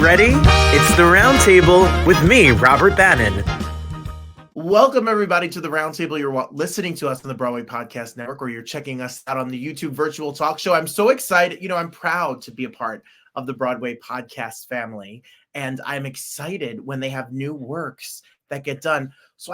ready? It's the Roundtable with me, Robert Bannon. Welcome, everybody, to the Roundtable. You're listening to us on the Broadway Podcast Network, or you're checking us out on the YouTube virtual talk show. I'm so excited. I'm proud to be a part of the Broadway Podcast family, and I'm excited when they have new works that get done. So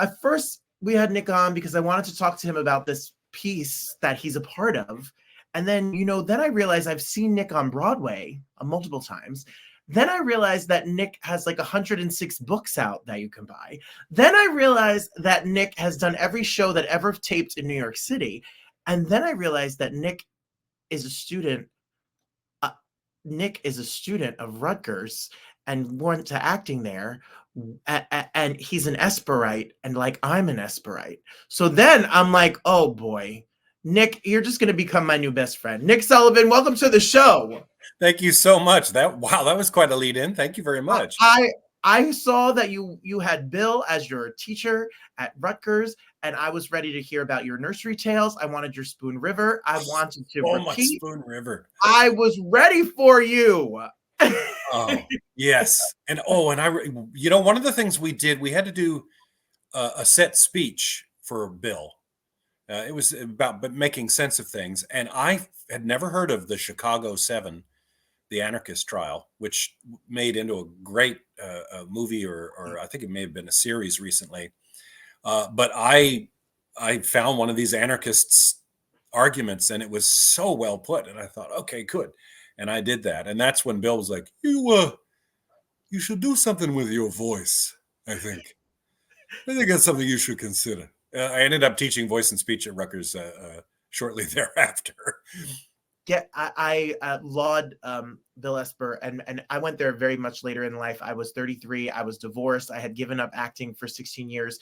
we had Nick on because I wanted to talk to him about this piece that he's a part of. And then, then I realized I've seen Nick on Broadway multiple times. Then I realized that Nick has like 106 books out that you can buy. Then I realized that Nick has done every show that ever taped in New York City. And then I realized that Nick is a student. Nick is a student of Rutgers and went to acting there. And he's an Esperite, and like I'm an Esperite. So then I'm like, oh boy, Nick, you're just going to become my new best friend. Nick Sullivan, welcome to the show. Thank you so much. That was quite a lead in. Thank you very much. I saw that you had Bill as your teacher at Rutgers, and I was ready to hear about your nursery tales. I wanted your Spoon River. I wanted to repeat. My Spoon River. I was ready for you. Oh, yes. And one of the things we did, we had to do a set speech for Bill. It was about making sense of things. And I had never heard of the Chicago 7, the anarchist trial, which made into a great movie, or I think it may have been a series recently. But I found one of these anarchists' arguments, and it was so well put. And I thought, okay, good. And I did that. And that's when Bill was like, you should do something with your voice, I think that's something you should consider. I ended up teaching voice and speech at Rutgers shortly thereafter. Yeah, I laud Bill Esper, and I went there very much later in life. I was 33. I was divorced. I had given up acting for 16 years.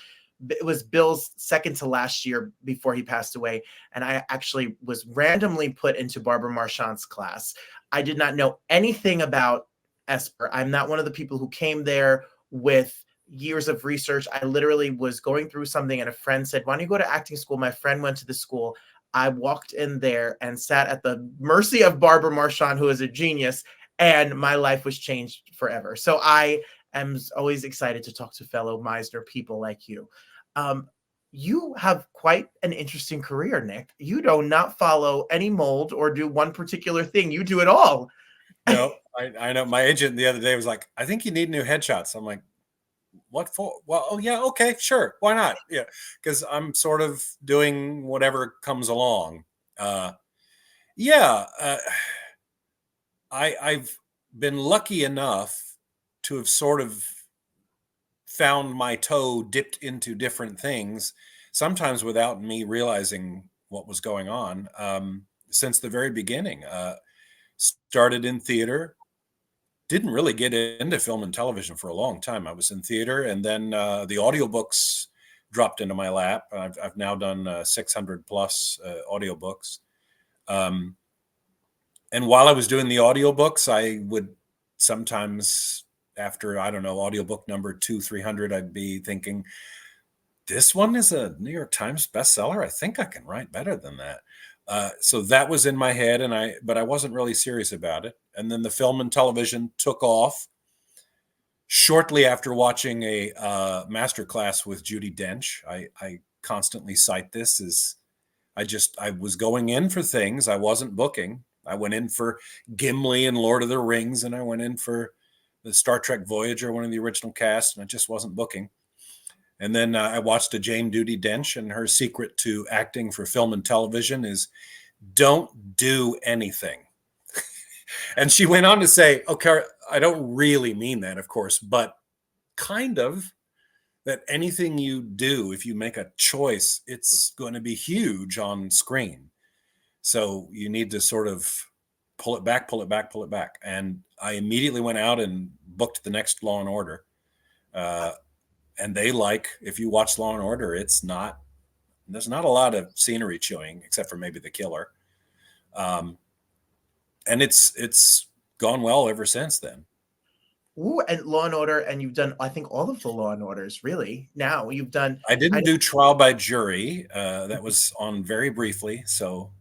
It was Bill's second to last year before he passed away, and I actually was randomly put into Barbara Marchand's class. I did not know anything about Esper. I'm not one of the people who came there with years of research. I literally was going through something, and a friend said, why don't you go to acting school? My friend went to the school. I walked in there and sat at the mercy of Barbara Marchand, who is a genius, and my life was changed forever. So I am always excited to talk to fellow Meisner people like you. You have quite an interesting career, Nick. You do not follow any mold or do one particular thing. You do it all. No, I know. My agent the other day was like, I think you need new headshots. I'm like, what for? Well, oh yeah, okay, sure, why not? Yeah, because I'm sort of doing whatever comes along. I've been lucky enough to have sort of found my toe dipped into different things, sometimes without me realizing what was going on, since the very beginning. Started in theater. Didn't really get into film and television for a long time. I was in theater, and then the audiobooks dropped into my lap. I've now done 600 plus audiobooks. And while I was doing the audiobooks, I would sometimes, after, I don't know, audiobook number 200-300, I'd be thinking, this one is a New York Times bestseller. I think I can write better than that. So that was in my head, but I wasn't really serious about it. And then the film and television took off shortly after watching a masterclass with Judi Dench. I constantly cite this as I was going in for things. I wasn't booking. I went in for Gimli and Lord of the Rings, and I went in for the Star Trek Voyager, one of the original cast, and I just wasn't booking. And then I watched a Jane Judi Dench, and her secret to acting for film and television is don't do anything. And she went on to say, okay, I don't really mean that, of course, but kind of, that anything you do, if you make a choice, it's going to be huge on screen. So you need to sort of pull it back. And I immediately went out and booked the next Law and Order. And if you watch Law and Order, there's not a lot of scenery chewing, except for maybe the killer. And it's gone well ever since then. Ooh, and Law and Order, and you've done, I think, all of the Law and Orders, really. Now you've done. I didn't do Trial by Jury. That was on very briefly. So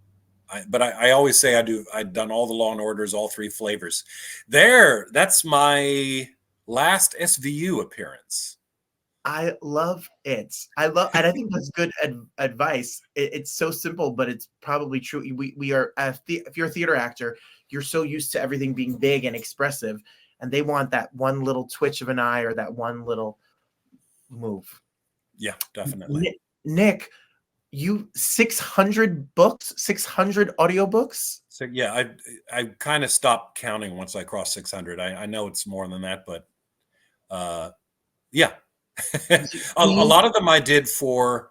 I always say I've done all the Law and Orders, all three flavors. That's my last SVU appearance. I love it. And I think that's good advice. It's so simple, but it's probably true. We are, if you're a theater actor, you're so used to everything being big and expressive, and they want that one little twitch of an eye or that one little move. Yeah, definitely. Nick, you 600 books, 600 audiobooks? So yeah, I kind of stopped counting once I crossed 600. I know it's more than that, but yeah. a lot of them I did for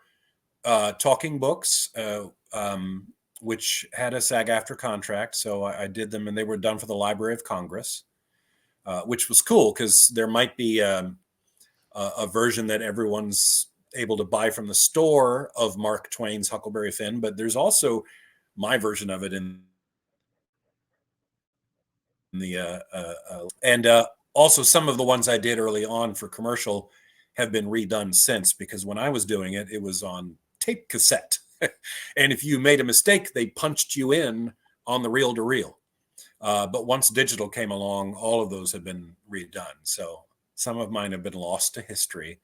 talking books, which had a SAG-AFTRA contract. So I did them, and they were done for the Library of Congress, which was cool because there might be a version that everyone's able to buy from the store of Mark Twain's Huckleberry Finn, but there's also my version of it in the and also some of the ones I did early on for commercial have been redone since, because when I was doing it, it was on tape cassette. And if you made a mistake, they punched you in on the reel to reel. But once digital came along, all of those have been redone. So some of mine have been lost to history,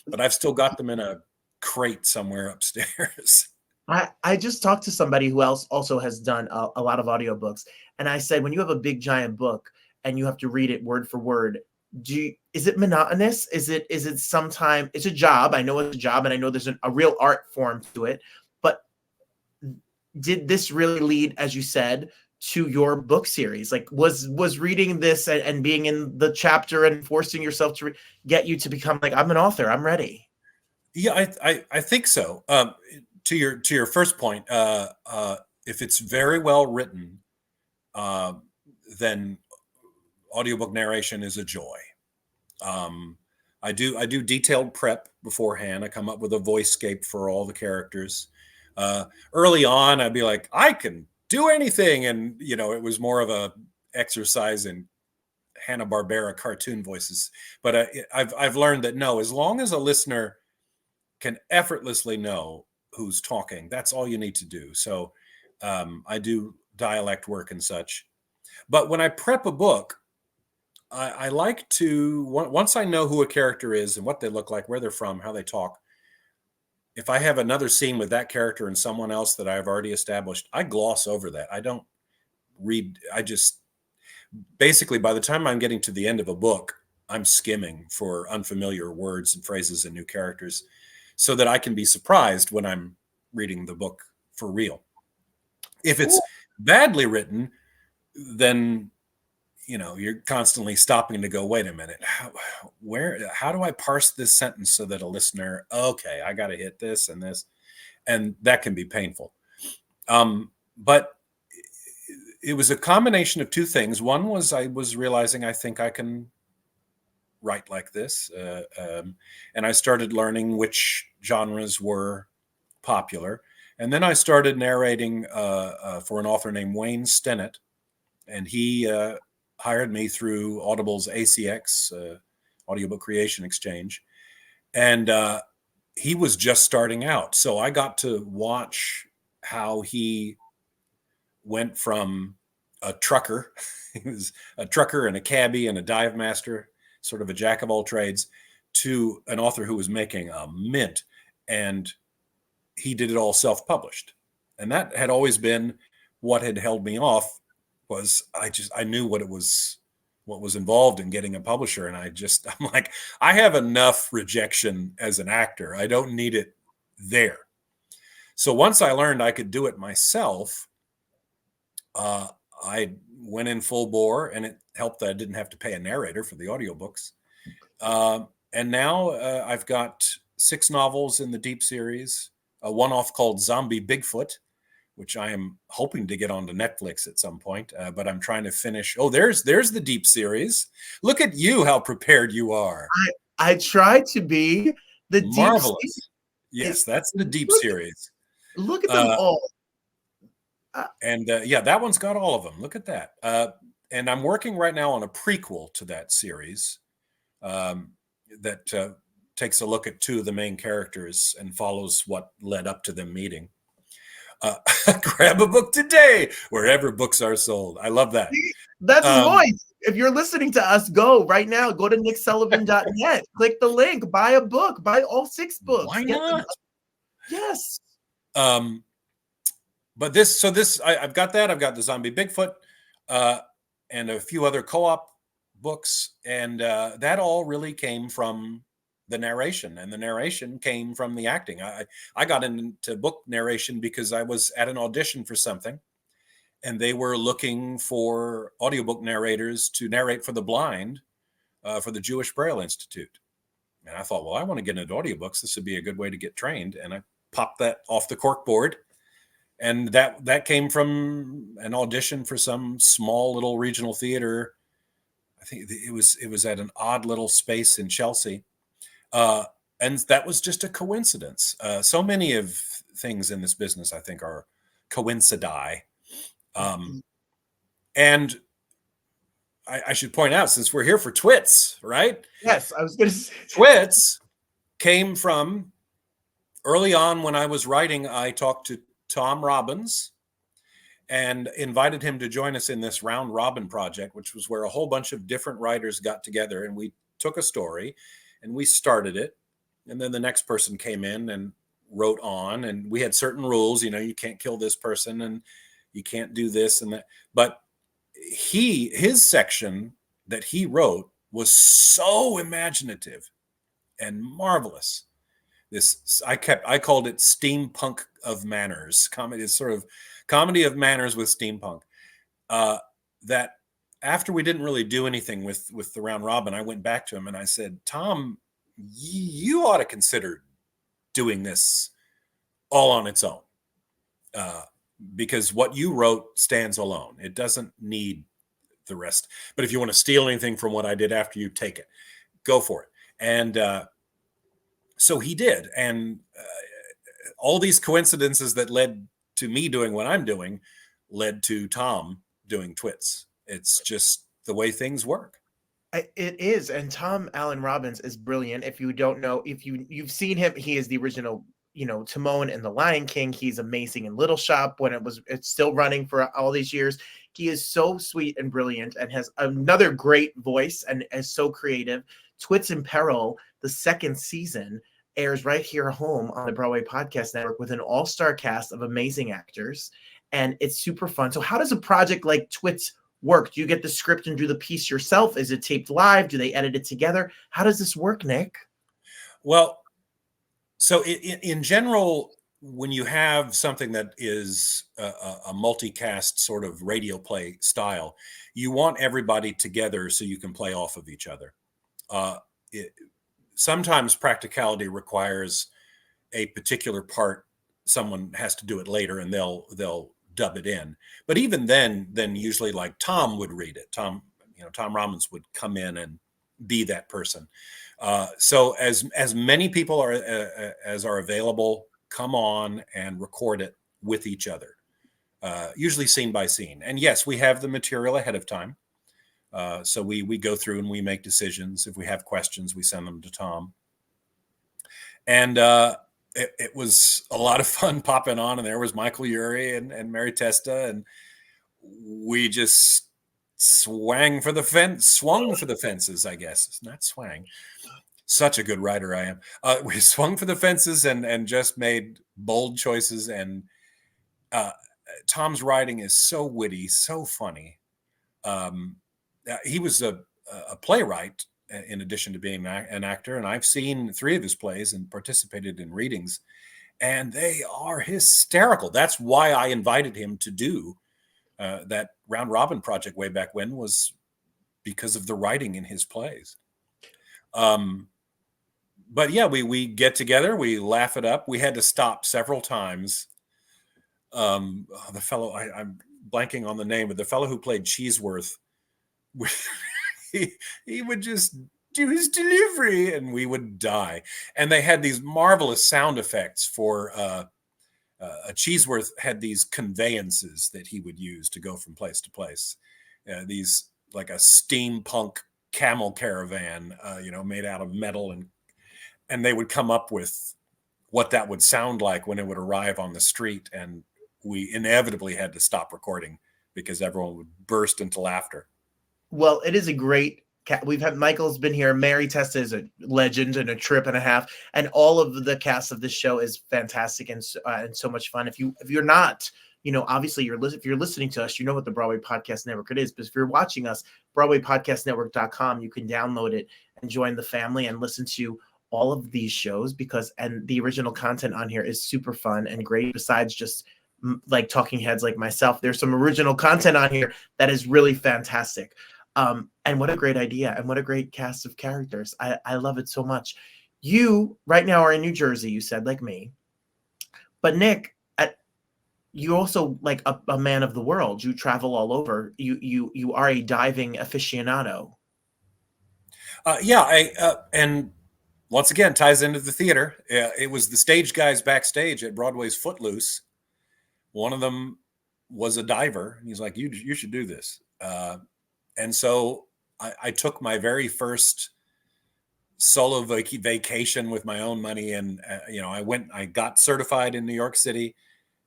but I've still got them in a crate somewhere upstairs. I just talked to somebody who else also has done a lot of audiobooks. And I said, when you have a big giant book and you have to read it word for word, is it monotonous? Is it sometime it's a job? I know it's a job, and I know there's a real art form to it, but did this really lead, as you said, to your book series? Like was reading this and being in the chapter and forcing yourself to get you to become like, I'm an author, I'm ready? Yeah, I think so. To your first point, if it's very well written, then audiobook narration is a joy. I do detailed prep beforehand. I come up with a voicescape for all the characters. Early on, I'd be like, I can do anything, and it was more of a exercise in Hanna-Barbera cartoon voices. But I've learned that no, as long as a listener can effortlessly know who's talking, that's all you need to do. So I do dialect work and such. But when I prep a book, I like to, once I know who a character is and what they look like, where they're from, how they talk, if I have another scene with that character and someone else that I've already established, I gloss over that. I don't read. I just, basically, by the time I'm getting to the end of a book, I'm skimming for unfamiliar words and phrases and new characters so that I can be surprised when I'm reading the book for real. If it's badly written, then you're constantly stopping to go, wait a minute, how do I parse this sentence so that a listener, okay, I got to hit this and this, and that can be painful. But it was a combination of two things. One was I was realizing I think I can write like this, and I started learning which genres were popular, and then I started narrating for an author named Wayne Stennett, and he hired me through Audible's ACX, Audiobook Creation Exchange. And he was just starting out. So I got to watch how he went from a trucker, he was a trucker and a cabbie and a dive master, sort of a jack of all trades, to an author who was making a mint. And he did it all self-published. And that had always been what had held me off. Was I knew what was involved in getting a publisher. And I'm like, I have enough rejection as an actor. I don't need it there. So once I learned I could do it myself, I went in full bore, and it helped that I didn't have to pay a narrator for the audiobooks. And now I've got 6 novels in the Deep series, a one-off called Zombie Bigfoot, which I am hoping to get onto Netflix at some point, but I'm trying to finish. Oh, there's the Deep series. Look at you, how prepared you are. I try to be. The Marvelous. Deep. Yes, that's the Deep series. Look at them all. And yeah, that one's got all of them. Look at that. And I'm working right now on a prequel to that series that takes a look at 2 of the main characters and follows what led up to them meeting. Grab a book today, wherever books are sold. I love that. That's his voice. If you're listening to us, go right now. Go to nicksullivan.net. Click the link. Buy a book. Buy all 6 books. Why not? Yes. But I've got that. I've got the Zombie Bigfoot and a few other co-op books. And that all really came from the narration. And the narration came from the acting. I got into book narration because I was at an audition for something. And they were looking for audiobook narrators to narrate for the blind for the Jewish Braille Institute. And I thought, well, I want to get into audiobooks. This would be a good way to get trained. And I popped that off the corkboard. And that came from an audition for some small little regional theater. I think it was at an odd little space in Chelsea. And that was just a coincidence. So many of things in this business, I think, are coincidi. And I should point out, since we're here for Twits, right? Yes, I was going to say. Twits came from early on when I was writing. I talked to Tom Robbins and invited him to join us in this round robin project, which was where a whole bunch of different writers got together and we took a story and we started it. And then the next person came in and wrote on, and we had certain rules, you can't kill this person and you can't do this and that. But his section that he wrote was so imaginative and marvelous. I called it steampunk of manners. Comedy is sort of comedy of manners with steampunk. That after we didn't really do anything with the round robin, I went back to him and I said, Tom, you ought to consider doing this all on its own. Because what you wrote stands alone. It doesn't need the rest. But if you want to steal anything from what I did after you, take it. Go for it. And so he did. And all these coincidences that led to me doing what I'm doing led to Tom doing Twits. It's just the way things work. It is. And Tom Allen Robbins is brilliant. If you don't know, if you've seen him, he is the original Timon in The Lion King. He's amazing in Little Shop when it's still running for all these years. He is so sweet and brilliant and has another great voice and is so creative. Twits in Peril, the 2nd season, airs right here home on the Broadway Podcast Network with an all-star cast of amazing actors. And it's super fun. So how does a project like Twits work? Do you get the script and do the piece yourself? Is it taped live? Do they edit it together? How does this work, Nick? Well, so in general, when you have something that is a multicast sort of radio play style, you want everybody together so you can play off of each other. Sometimes practicality requires a particular part. Someone has to do it later and they'll dub it in. But even then usually like Tom would read it. Tom Robbins would come in and be that person. So as many people as are available, come on and record it with each other, usually scene by scene. And yes, we have the material ahead of time. So we go through and we make decisions. If we have questions, we send them to Tom. And it was a lot of fun popping on. And there was Michael Urie and Mary Testa. And we just swung for the fences, I guess. It's not swang. Such a good writer I am. We swung for the fences and just made bold choices. And Tom's writing is so witty, so funny. He was a playwright in addition to being an actor. And I've seen 3 of his plays and participated in readings. And they are hysterical. That's why I invited him to do that round robin project way back when, was because of the writing in his plays. But yeah, we get together, we laugh it up. We had to stop several times. The fellow, I'm blanking on the name, but the fellow who played Cheeseworth, he would just do his delivery and we would die. And they had these marvelous sound effects for Cheeseworth had these conveyances that he would use to go from place to place. These like a steampunk camel caravan, made out of metal, and they would come up with what that would sound like when it would arrive on the street. And we inevitably had to stop recording because everyone would burst into laughter. Well, it is a great we've had Michael's been here. Mary Testa is a legend and a trip and a half, and all of the cast of this show is fantastic and so much fun. If you're not, obviously if you're listening to us, you know what the Broadway Podcast Network it is. But if you're watching us, BroadwayPodcastNetwork.com, you can download it and join the family and listen to all of these shows and the original content on here is super fun and great. Besides just like talking heads like myself, there's some original content on here that is really fantastic. And what a great idea and what a great cast of characters. I love it so much. You right now are in New Jersey, you said, like me. But Nick, you also like a man of the world. You travel all over. You are a diving aficionado. And once again ties into the theater. It was the stage guys backstage at Broadway's Footloose. One of them was a diver, and he's like, "You should do this." And so I took my very first solo vacation with my own money, and I got certified in New York City,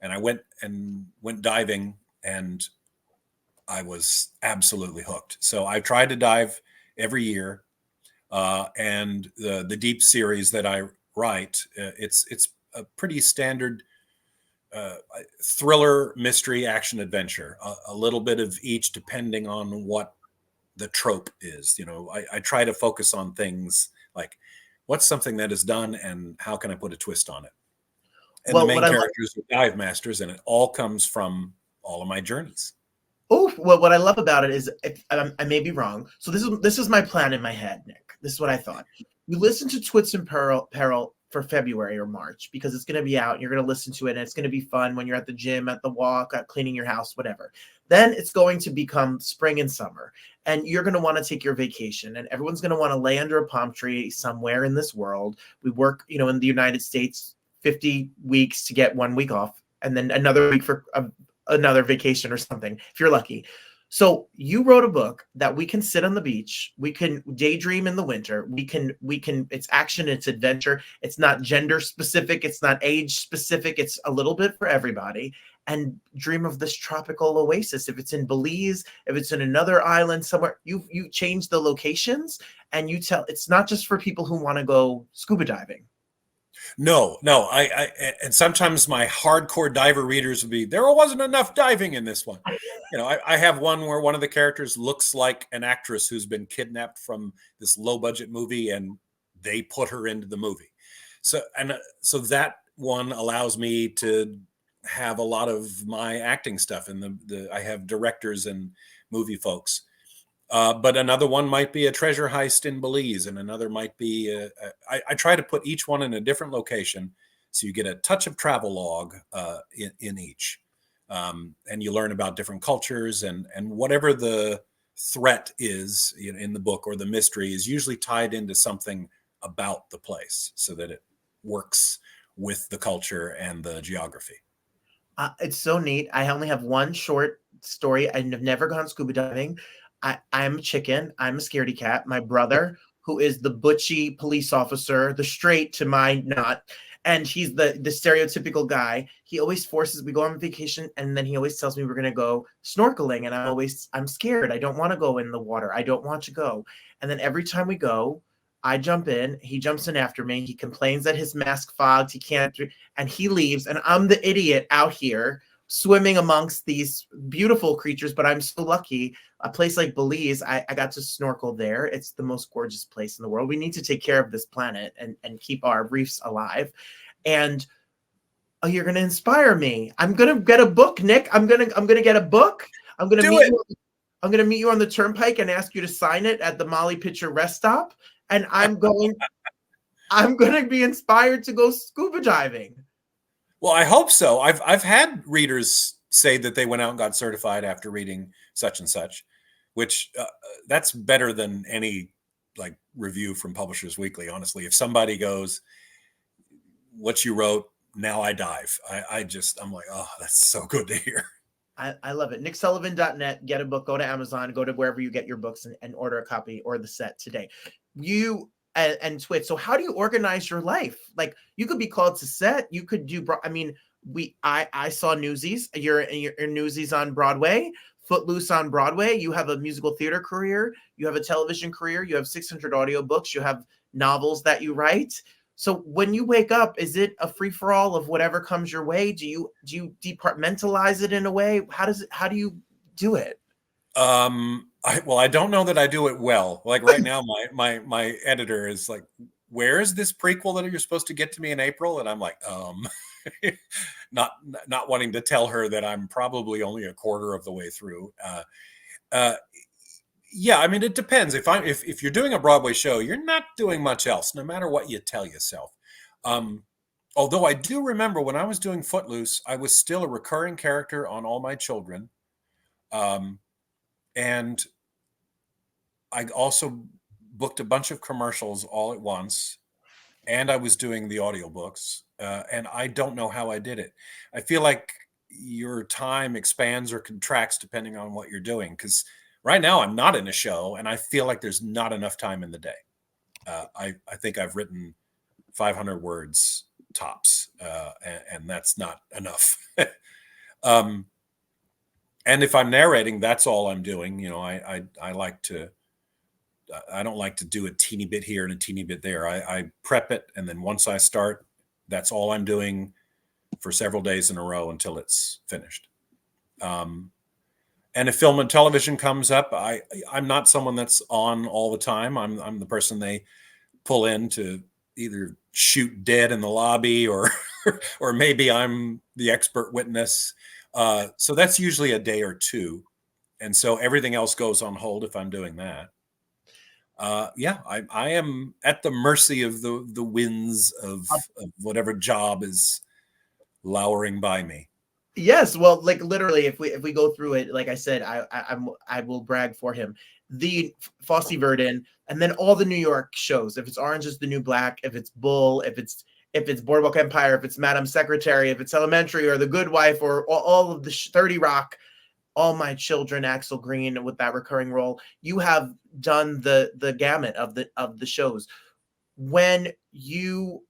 and I went diving, and I was absolutely hooked. So I tried to dive every year, and the Deep series that I write, it's a pretty standard thriller, mystery, action, adventure, a little bit of each depending on what the trope is. I try to focus on things like what's something that is done and how can I put a twist on it. And the main characters are dive masters, and it all comes from all of my journeys. Oh, well, what I love about it is I may be wrong. So this is my plan in my head, Nick. This is what I thought. You listen to Twits and Peril for February or March because it's going to be out and you're going to listen to it and it's going to be fun when you're at the gym, at the walk, cleaning your house, whatever. Then it's going to become spring and summer and you're going to want to take your vacation and everyone's going to want to lay under a palm tree somewhere in this world. We work, in the United States, 50 weeks to get 1 week off and then another week for another vacation or something, if you're lucky. So you wrote a book that we can sit on the beach. We can daydream in the winter. We can, it's action, it's adventure. It's not gender specific. It's not age specific. It's a little bit for everybody and dream of this tropical oasis. If it's in Belize, if it's in another island somewhere, you change the locations and you tell, it's not just for people who want to go scuba diving. No, I and sometimes my hardcore diver readers would be, there wasn't enough diving in this one. I have one where one of the characters looks like an actress who's been kidnapped from this low budget movie and they put her into the movie. So that one allows me to have a lot of my acting stuff and I have directors and movie folks. But another one might be a treasure heist in Belize, and another might be I try to put each one in a different location, so you get a touch of travelogue in each, and you learn about different cultures and whatever the threat is in the book or the mystery is usually tied into something about the place, so that it works with the culture and the geography. It's so neat. I only have one short story. I've never gone scuba diving. I'm a chicken. I'm a scaredy cat. My brother, who is the butchy police officer, the straight to my not, and he's the stereotypical guy. He always forces, we go on vacation, and then he always tells me we're going to go snorkeling, and I'm scared. I don't want to go in the water. I don't want to go. And then every time we go, I jump in. He jumps in after me. He complains that his mask fogged. He can't, and he leaves, and I'm the idiot out here swimming amongst these beautiful creatures, but I'm so lucky. A place like Belize, I got to snorkel there. It's the most gorgeous place in the world. We need to take care of this planet and keep our reefs alive. And you're going to inspire me. I'm going to get a book, Nick. I'm going to get a book. I'm going to meet you on the turnpike and ask you to sign it at the Molly Pitcher rest stop. And I'm going to be inspired to go scuba diving. Well, I hope so. I've had readers say that they went out and got certified after reading such and such, which that's better than any like review from Publishers Weekly. Honestly, if somebody goes, "What you wrote, now I dive," I'm like, oh, that's so good to hear. I love it. NickSullivan.net. Get a book. Go to Amazon. Go to wherever you get your books and order a copy or the set today. You. And Twits. So how do you organize your life? Like you could be called to set. You could do, I saw Newsies. You're Newsies on Broadway, Footloose on Broadway. You have a musical theater career. You have a television career. You have 600 audiobooks. You have novels that you write. So when you wake up, is it a free for all of whatever comes your way? Do you departmentalize it in a way? How do you do it? I don't know that I do it well. Like right now, my editor is like, "Where is this prequel that you're supposed to get to me in April?" And I'm like, not wanting to tell her that I'm probably only a quarter of the way through. Yeah, I mean, it depends. If you're doing a Broadway show, you're not doing much else, no matter what you tell yourself. Although I do remember when I was doing Footloose, I was still a recurring character on All My Children. And I also booked a bunch of commercials all at once, and I was doing the audiobooks. And I don't know how I did it. I feel like your time expands or contracts depending on what you're doing. Because right now I'm not in a show, and I feel like there's not enough time in the day. I think I've written 500 words tops, and that's not enough. And if I'm narrating, that's all I'm doing. You know, I like to. I don't like to do a teeny bit here and a teeny bit there. I prep it, and then once I start, that's all I'm doing for several days in a row until it's finished. And if film and television comes up, I'm not someone that's on all the time. I'm the person they pull in to either shoot dead in the lobby or or maybe I'm the expert witness. So that's usually a day or two. And so everything else goes on hold if I'm doing that. Yeah, I am at the mercy of the winds of whatever job is lowering by me. Yes, well, like literally, if we go through it, like I said, I will brag for him. The Fosse Verdon, and then all the New York shows. If it's Orange is the New Black, if it's Bull, if it's Boardwalk Empire, if it's Madam Secretary, if it's Elementary or The Good Wife, or all of the 30 Rock, All My Children, Axel Green with that recurring role. You have done the gamut of the shows. When you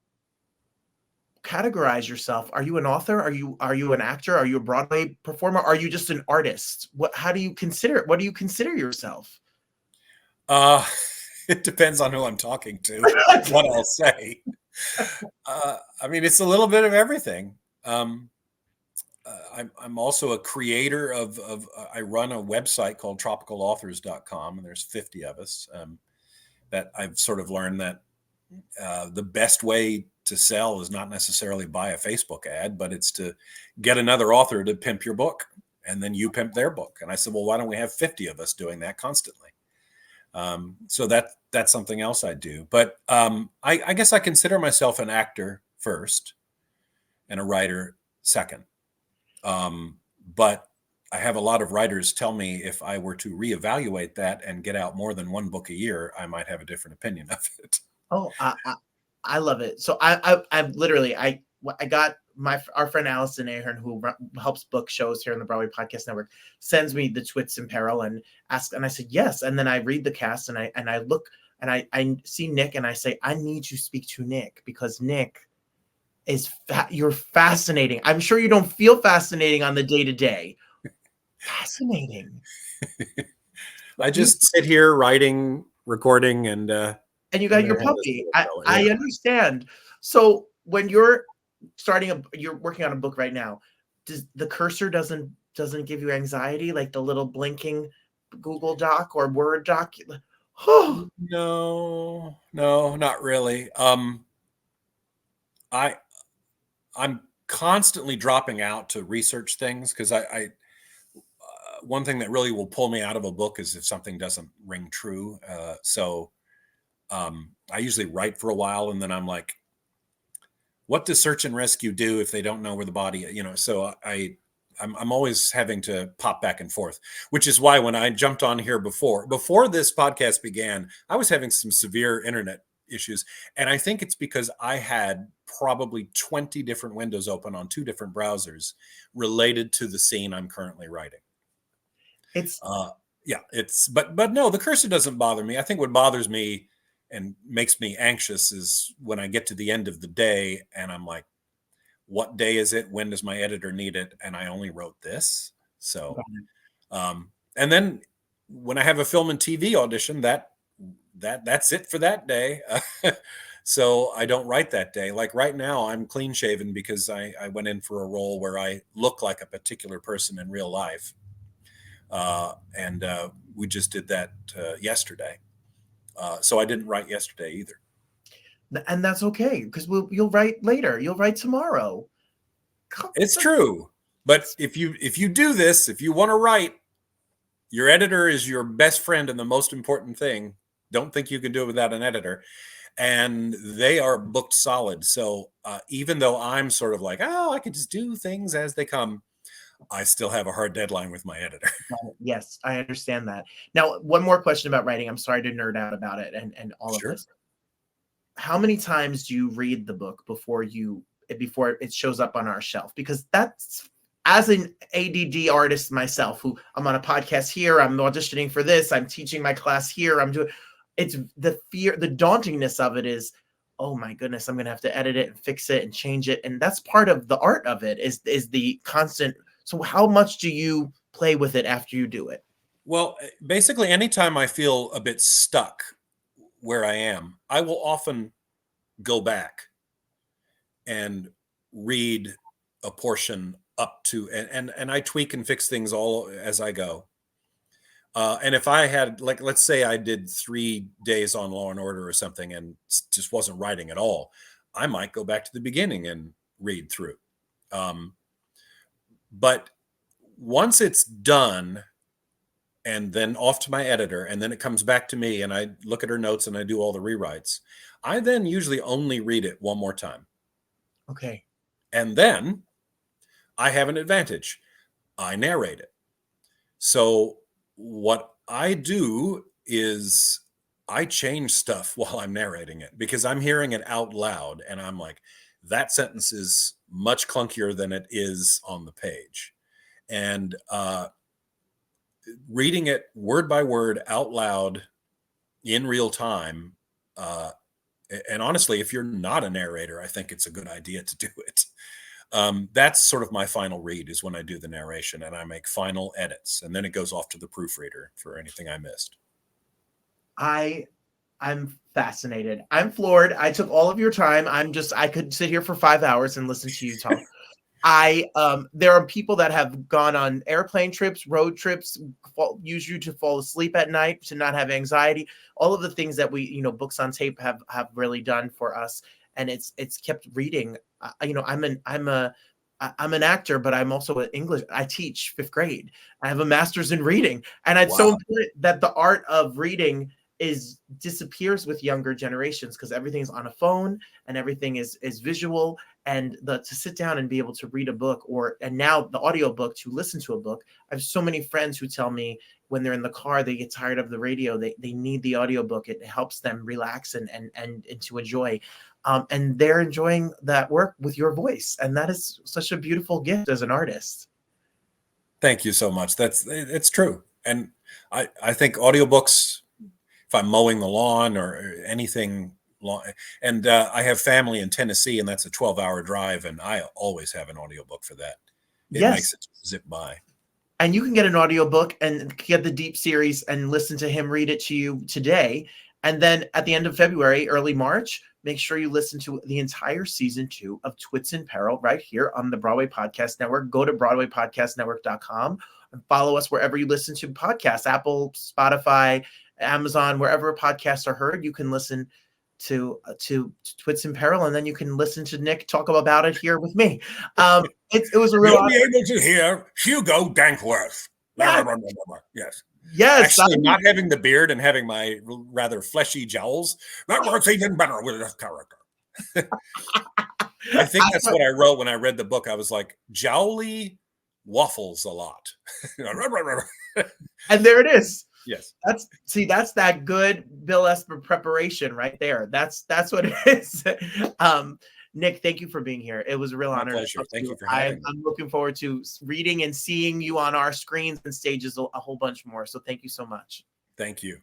categorize yourself, are you an author? Are you an actor? Are you a Broadway performer? Are you just an artist? What do you consider yourself? It depends on who I'm talking to, what I'll say. I mean, it's a little bit of everything. I'm also a creator of I run a website called tropicalauthors.com, and there's 50 of us. That I've sort of learned that the best way to sell is not necessarily buy a Facebook ad, but it's to get another author to pimp your book, and then you pimp their book. And I said, well, why don't we have 50 of us doing that constantly? So that's something else I do. But I guess I consider myself an actor first and a writer second. But I have a lot of writers tell me if I were to reevaluate that and get out more than one book a year, I might have a different opinion of it. Oh, I love it. So I literally got our friend Allison Ahern, who helps book shows here on the Broadway Podcast Network, sends me the Twits in Peril and asks, and I said yes. And then I read the cast and I look and I see Nick and I say, I need to speak to Nick because Nick is you're fascinating. I'm sure you don't feel fascinating on the day-to-day. Fascinating. I just sit here writing, recording, and you got your puppy. I understand. So when you're you're working on a book right now, does the cursor doesn't give you anxiety, like the little blinking Google Doc or Word doc? Oh. No, not really. I'm constantly dropping out to research things because I one thing that really will pull me out of a book is if something doesn't ring true. So I usually write for a while and then I'm like, what does search and rescue do if they don't know where the body, so I'm always having to pop back and forth, which is why when I jumped on here before this podcast began, I was having some severe internet issues. And I think it's because I had probably 20 different windows open on 2 different browsers related to the scene I'm currently writing. But no, the cursor doesn't bother me. I think what bothers me and makes me anxious is when I get to the end of the day and I'm like, what day is it? When does my editor need it? And I only wrote this. So, and then when I have a film and TV audition, that's it for that day. So I don't write that day. Like right now, I'm clean shaven because I went in for a role where I look like a particular person in real life. And we just did that yesterday. So I didn't write yesterday either. And that's okay, because you'll write later. You'll write tomorrow. It's true. But if you do this, if you want to write, your editor is your best friend and the most important thing. Don't think you can do it without an editor. And they are booked solid. So even though I'm sort of like, oh, I can just do things as they come, I still have a hard deadline with my editor. Yes, I understand that. Now, one more question about writing. I'm sorry to nerd out about it and all of this. How many times do you read the book before it shows up on our shelf? Because that's, as an ADD artist myself, who I'm on a podcast here, I'm auditioning for this, I'm teaching my class here, it's the fear, the dauntingness of it is, oh my goodness, I'm going to have to edit it and fix it and change it. And that's part of the art of it is the constant. So how much do you play with it after you do it? Well, basically, anytime I feel a bit stuck where I am, I will often go back and read a portion up to, and I tweak and fix things all as I go. And if I had, like, let's say I did 3 days on Law and Order or something and just wasn't writing at all, I might go back to the beginning and read through. But once it's done, and then off to my editor, and then it comes back to me, and I look at her notes and I do all the rewrites, I then usually only read it one more time. Okay. And then I have an advantage. I narrate it. So what I do is I change stuff while I'm narrating it, because I'm hearing it out loud and I'm like, that sentence is much clunkier than it is on the page. And reading it word by word out loud in real time. And honestly, if you're not a narrator, I think it's a good idea to do it. That's sort of my final read, is when I do the narration and I make final edits, and then it goes off to the proofreader for anything I missed. I'm fascinated. I'm floored. I took all of your time. I could sit here for 5 hours and listen to you talk. There are people that have gone on airplane trips, road trips, use you to fall asleep at night, to not have anxiety, all of the things that we, Books on Tape have really done for us. And it's kept reading. I'm an actor, but I'm also an English. I teach 5th grade. I have a master's in reading. And it's so important that the art of reading disappears with younger generations, because everything's on a phone and everything is visual, and to sit down and be able to read a book, and now the audiobook, to listen to a book. I have so many friends who tell me when they're in the car, they get tired of the radio. They need the audiobook. It helps them relax and to enjoy. And they're enjoying that work with your voice. And that is such a beautiful gift as an artist. Thank you so much. It's true. And I think audiobooks, if I'm mowing the lawn or anything long, and I have family in Tennessee, and that's a 12-hour drive, and I always have an audiobook for that. It makes it zip by. And you can get an audiobook and get the Deep series and listen to him read it to you today. And then at the end of February, early March, make sure you listen to the entire season 2 of Twits in Peril right here on the Broadway Podcast Network. Go to BroadwayPodcastNetwork.com and follow us wherever you listen to podcasts, Apple, Spotify, Amazon, wherever podcasts are heard. You can listen to Twits in Peril, and then you can listen to Nick talk about it here with me. It was a real honor. You'll be able to hear Hugo Dankworth. Yes. Yes. Actually, not having the beard and having my rather fleshy jowls, that works even better with this character. I think that's what I wrote when I read the book. I was like, jowly waffles a lot. And there it is. Yes. That's that good Bill Esper preparation right there. That's what it is. Nick, thank you for being here. It was a real honor. Pleasure. Thank you for having me. I'm looking forward to reading and seeing you on our screens and stages a whole bunch more. So thank you so much. Thank you.